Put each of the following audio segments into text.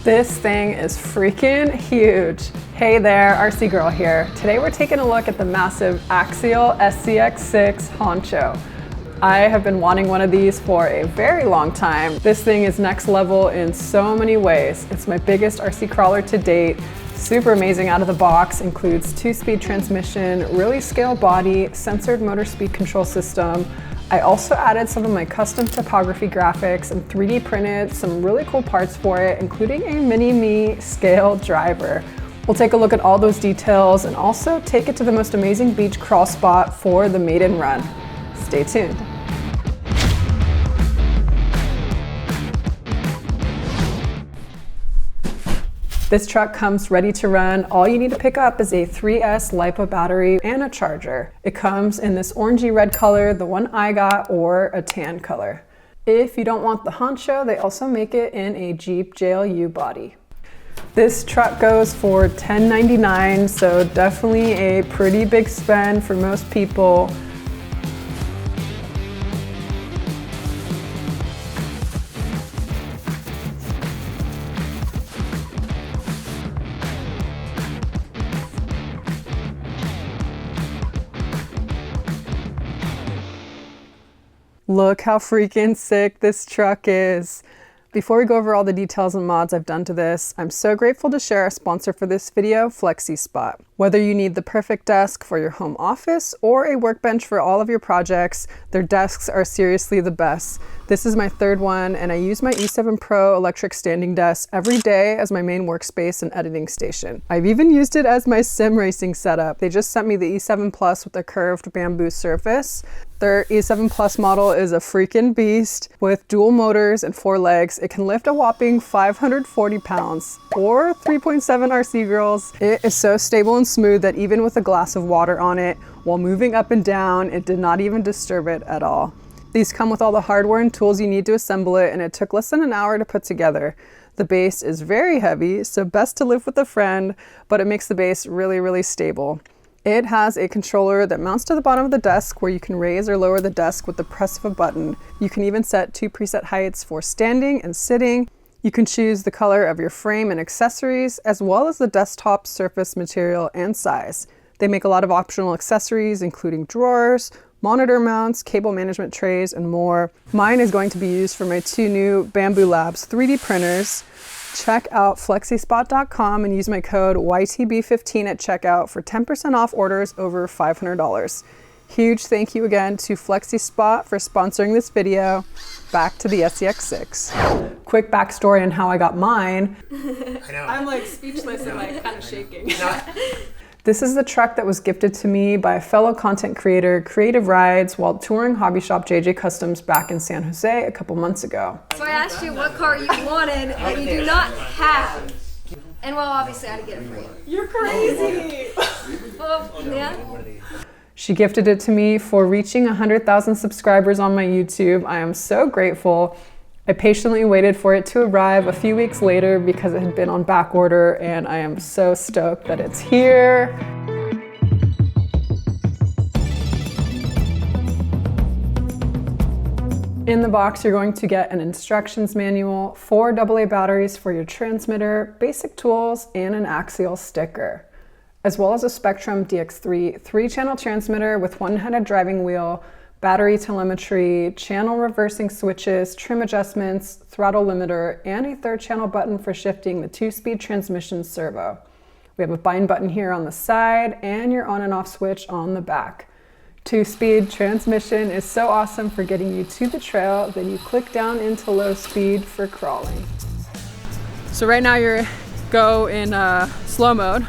This thing is freaking huge. Hey there, RC Girl here. Today we're taking a look at the massive AXIAL SCX6 Honcho. I have been wanting one of these for a very long time. This thing is next level in so many ways. It's my biggest RC crawler to date. Super amazing out of the box, includes 2-speed transmission, really scaled body, censored motor speed control system. I also added some of my custom topography graphics and 3D printed some really cool parts for it, including a mini-me scale driver. We'll take a look at all those details and also take it to the most amazing beach crawl spot for the maiden run. Stay tuned. This truck comes ready to run. All you need to pick up is a 3S LiPo battery and a charger. It comes in this orangey red color, the one I got, or a tan color. If you don't want the Honcho, they also make it in a Jeep JLU body. This truck goes for $10.99, so definitely a pretty big spend for most people. Look how freaking sick this truck is. Before we go over all the details and mods I've done to this, I'm so grateful to share our sponsor for this video, FlexiSpot. Whether you need the perfect desk for your home office or a workbench for all of your projects, their desks are seriously the best. This is my third one, and I use my E7 Pro electric standing desk every day as my main workspace and editing station. I've even used it as my sim racing setup. They just sent me the E7 Plus with a curved bamboo surface. Their E7 Plus model is a freaking beast. With dual motors and 4 legs, it can lift a whopping 540 pounds, or 3.7 RC girls. It is so stable and smooth that even with a glass of water on it, while moving up and down, it did not even disturb it at all. These come with all the hardware and tools you need to assemble it, and it took less than an hour to put together. The base is very heavy, so best to lift with a friend, but it makes the base really, really stable. It has a controller that mounts to the bottom of the desk where you can raise or lower the desk with the press of a button. You can even set 2 preset heights for standing and sitting. You can choose the color of your frame and accessories, as well as the desktop surface material and size. They make a lot of optional accessories, including drawers, monitor mounts, cable management trays, and more. Mine is going to be used for my 2 new Bamboo Labs 3D printers. Check out FlexiSpot.com and use my code YTB15 at checkout for 10% off orders over $500. Huge thank you again to FlexiSpot for sponsoring this video. Back to the SCX6. Quick backstory on how I got mine. I know. I'm like speechless and like kind of shaking. This is the truck that was gifted to me by a fellow content creator, Creative Rides, while touring hobby shop JJ Customs back in San Jose a couple months ago. So I asked you what car you wanted that you do not have. And well, obviously I had to get it for you. You're crazy! Well, yeah. She gifted it to me for reaching 100,000 subscribers on my YouTube. I am so grateful. I patiently waited for it to arrive a few weeks later because it had been on back order, and I am so stoked that it's here. In the box, you're going to get an instructions manual, 4 AA batteries for your transmitter, basic tools, and an axial sticker, as well as a Spectrum DX3 3-channel transmitter with 1-headed driving wheel, battery telemetry, channel reversing switches, trim adjustments, throttle limiter, and a 3rd channel button for shifting the 2-speed transmission servo. We have a bind button here on the side and your on and off switch on the back. 2-speed transmission is so awesome for getting you to the trail, then you click down into low speed for crawling. So right now you're go in slow mode,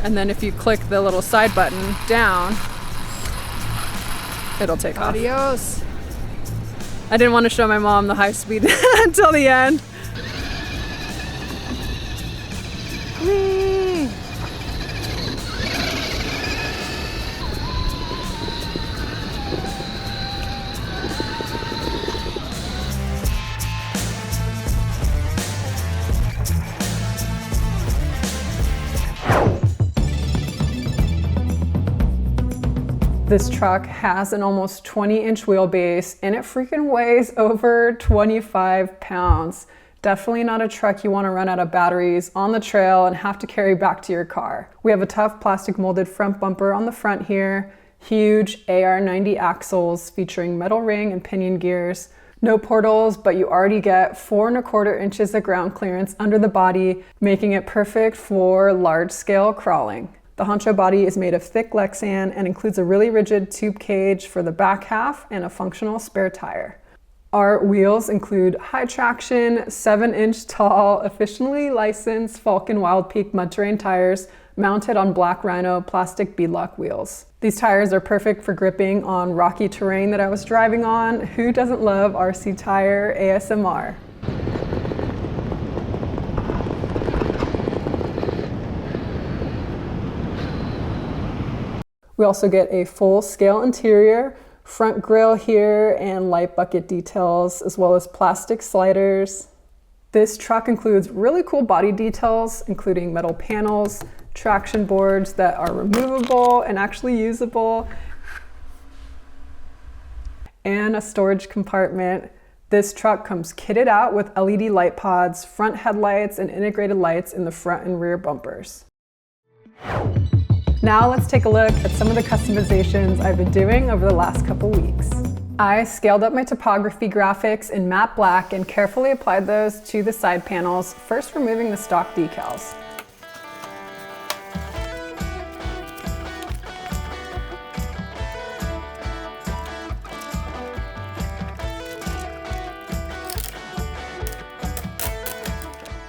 and then if you click the little side button down, it'll take off. Adios. I didn't want to show my mom the high speed until the end. Whee! This truck has an almost 20-inch wheelbase and it freaking weighs over 25 pounds. Definitely not a truck you want to run out of batteries on the trail and have to carry back to your car. We have a tough plastic molded front bumper on the front here, huge AR90 axles featuring metal ring and pinion gears. No portals, but you already get 4¼ inches of ground clearance under the body, making it perfect for large-scale crawling. The Honcho body is made of thick Lexan and includes a really rigid tube cage for the back half and a functional spare tire. Our wheels include high traction, 7-inch tall, officially licensed Falken Wild Peak mud terrain tires mounted on black Rhino plastic beadlock wheels. These tires are perfect for gripping on rocky terrain that I was driving on. Who doesn't love RC tire ASMR? We also get a full scale interior, front grille here, and light bucket details, as well as plastic sliders. This truck includes really cool body details, including metal panels, traction boards that are removable and actually usable, and a storage compartment. This truck comes kitted out with LED light pods, front headlights, and integrated lights in the front and rear bumpers. Now let's take a look at some of the customizations I've been doing over the last couple weeks. I scaled up my topography graphics in matte black and carefully applied those to the side panels, first removing the stock decals.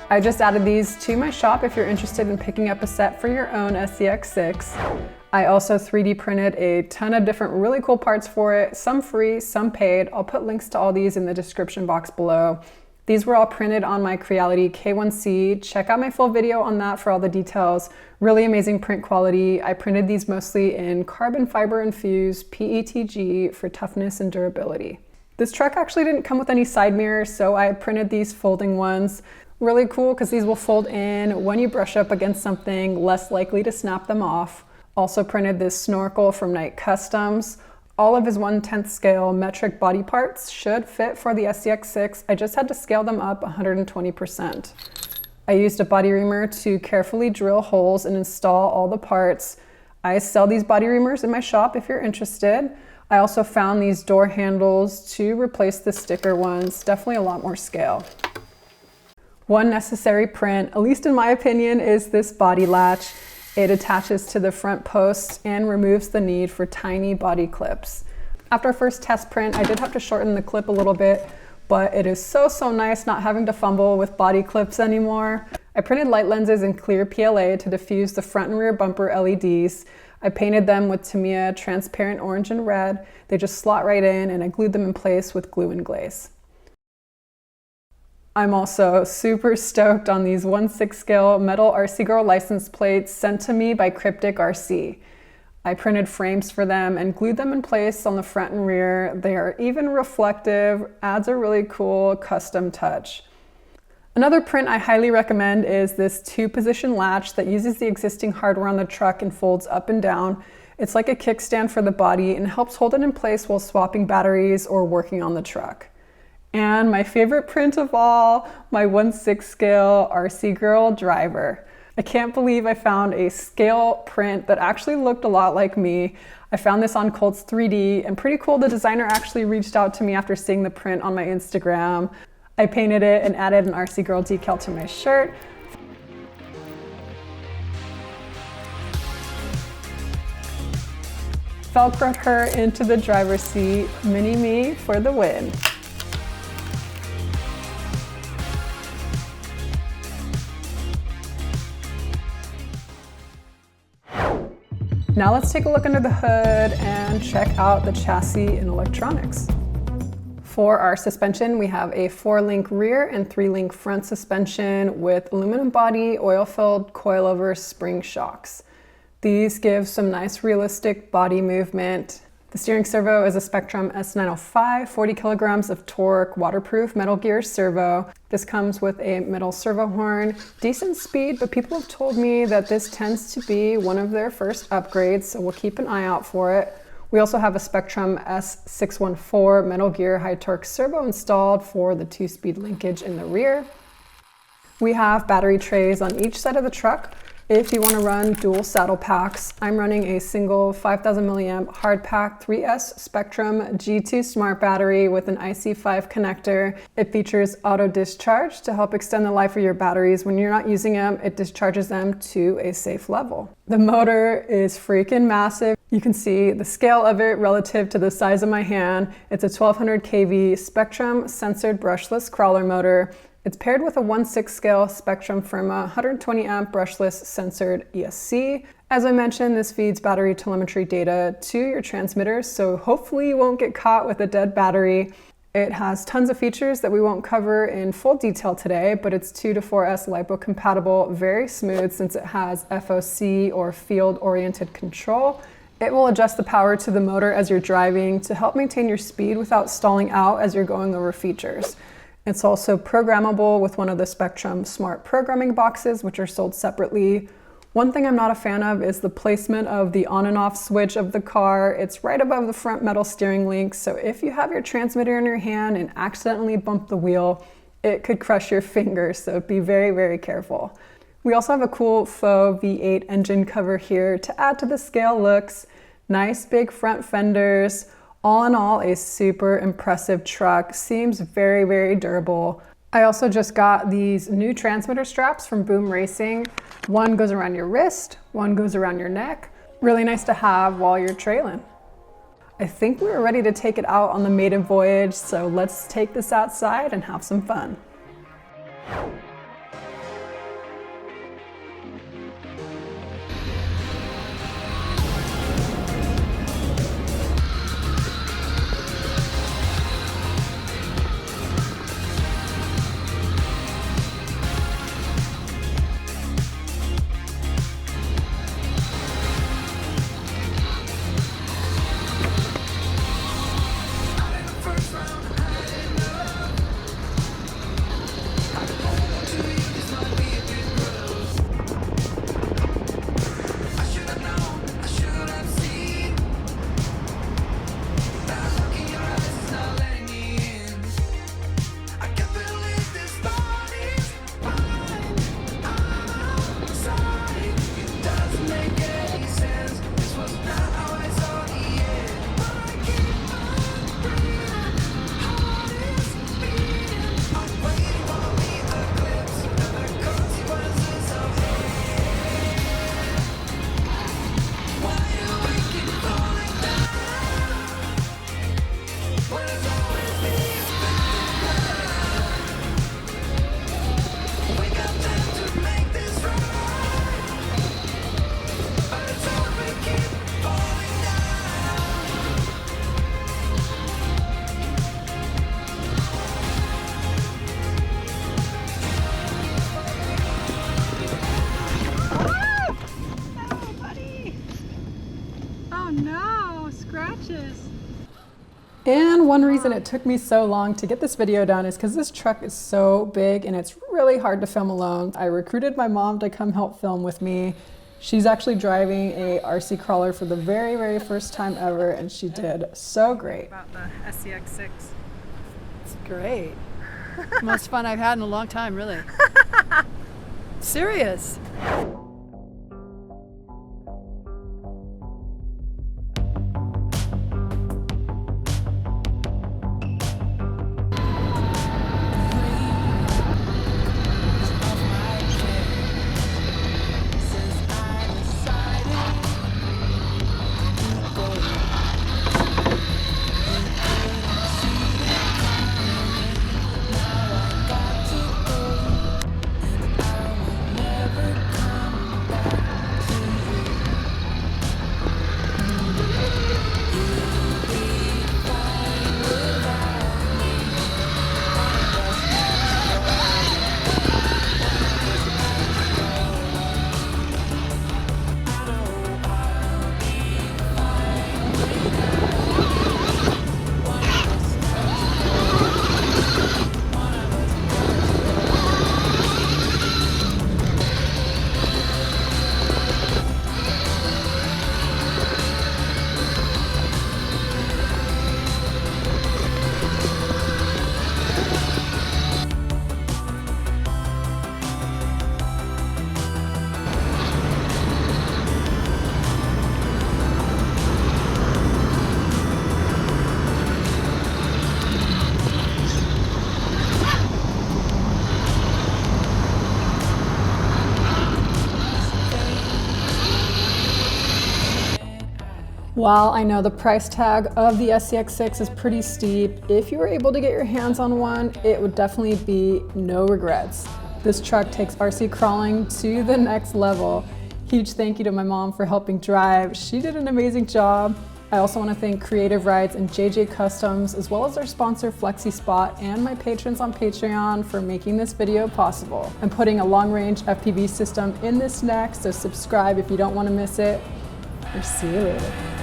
I just added these to my shop if you're interested in picking up a set for your own SCX6. I also 3D printed a ton of different really cool parts for it, some free, some paid. I'll put links to all these in the description box below. These were all printed on my Creality K1C. Check out my full video on that for all the details. Really amazing print quality. I printed these mostly in carbon fiber infused PETG for toughness and durability. This truck actually didn't come with any side mirrors, so I printed these folding ones. Really cool because these will fold in when you brush up against something, less likely to snap them off. Also printed this snorkel from Night Customs. All of his 1/10 scale metric body parts should fit for the SCX6. I just had to scale them up 120%. I used a body reamer to carefully drill holes and install all the parts. I sell these body reamers in my shop if you're interested. I also found these door handles to replace the sticker ones. Definitely a lot more scale. One necessary print, at least in my opinion, is this body latch. It attaches to the front post and removes the need for tiny body clips. After our first test print, I did have to shorten the clip a little bit, but it is so nice not having to fumble with body clips anymore. I printed light lenses in clear PLA to diffuse the front and rear bumper LEDs. I painted them with Tamiya transparent orange and red. They just slot right in, and I glued them in place with glue and glaze. I'm also super stoked on these 1/6 scale metal RC Girl license plates sent to me by Cryptic RC. I printed frames for them and glued them in place on the front and rear. They are even reflective, adds a really cool custom touch. Another print I highly recommend is this 2-position latch that uses the existing hardware on the truck and folds up and down. It's like a kickstand for the body and helps hold it in place while swapping batteries or working on the truck. And my favorite print of all, my 1/6 scale RC Girl driver. I can't believe I found a scale print that actually looked a lot like me. I found this on Colts 3D, and pretty cool, the designer actually reached out to me after seeing the print on my Instagram. I painted it and added an RC Girl decal to my shirt. Velcroed her into the driver's seat. Mini me for the win. Now let's take a look under the hood and check out the chassis and electronics. For our suspension, we have a 4-link rear and 3-link front suspension with aluminum body, oil-filled coilover spring shocks. These give some nice realistic body movement. The steering servo is a Spectrum S905, 40 kilograms of torque, waterproof metal gear servo. This comes with a metal servo horn, decent speed, but people have told me that this tends to be one of their first upgrades, so we'll keep an eye out for it. We also have a Spectrum S614 metal gear high torque servo installed for the 2-speed linkage in the rear. We have battery trays on each side of the truck. If you want to run dual saddle packs, I'm running a single 5000 milliamp hard pack 3S Spectrum G2 Smart battery with an IC5 connector. It features auto discharge to help extend the life of your batteries. When you're not using them, it discharges them to a safe level. The motor is freaking massive. You can see the scale of it relative to the size of my hand. It's a 1200 kV Spectrum sensored brushless crawler motor. It's paired with a 1/6 scale Spectrum Firma 120 amp brushless sensored ESC. As I mentioned, this feeds battery telemetry data to your transmitters, so hopefully you won't get caught with a dead battery. It has tons of features that we won't cover in full detail today, but it's 2 to 4S LiPo compatible, very smooth since it has FOC or field oriented control. It will adjust the power to the motor as you're driving to help maintain your speed without stalling out as you're going over features. It's also programmable with one of the Spectrum Smart programming boxes, which are sold separately. One thing I'm not a fan of is the placement of the on and off switch of the car. It's right above the front metal steering link, so if you have your transmitter in your hand and accidentally bump the wheel, it could crush your fingers, so be very, very careful. We also have a cool faux V8 engine cover here to add to the scale looks. Nice big front fenders. All in all, a super impressive truck. Seems very, very durable. I also just got these new transmitter straps from Boom Racing. One goes around your wrist, one goes around your neck. Really nice to have while you're trailing. I think we're ready to take it out on the maiden voyage, so let's take this outside and have some fun. And one reason it took me so long to get this video done is because this truck is so big and it's really hard to film alone. I recruited my mom to come help film with me. She's actually driving a RC crawler for the very, very first time ever, and she did so great. About the SCX6. It's great. Most fun I've had in a long time, really. Serious. Never come While I know the price tag of the SCX6 is pretty steep, if you were able to get your hands on one, it would definitely be no regrets. This truck takes RC crawling to the next level. Huge thank you to my mom for helping drive. She did an amazing job. I also want to thank Creative Rides and JJ Customs, as well as our sponsor FlexiSpot and my patrons on Patreon for making this video possible. I'm putting a long-range FPV system in this next, so subscribe if you don't want to miss it. Or see you later.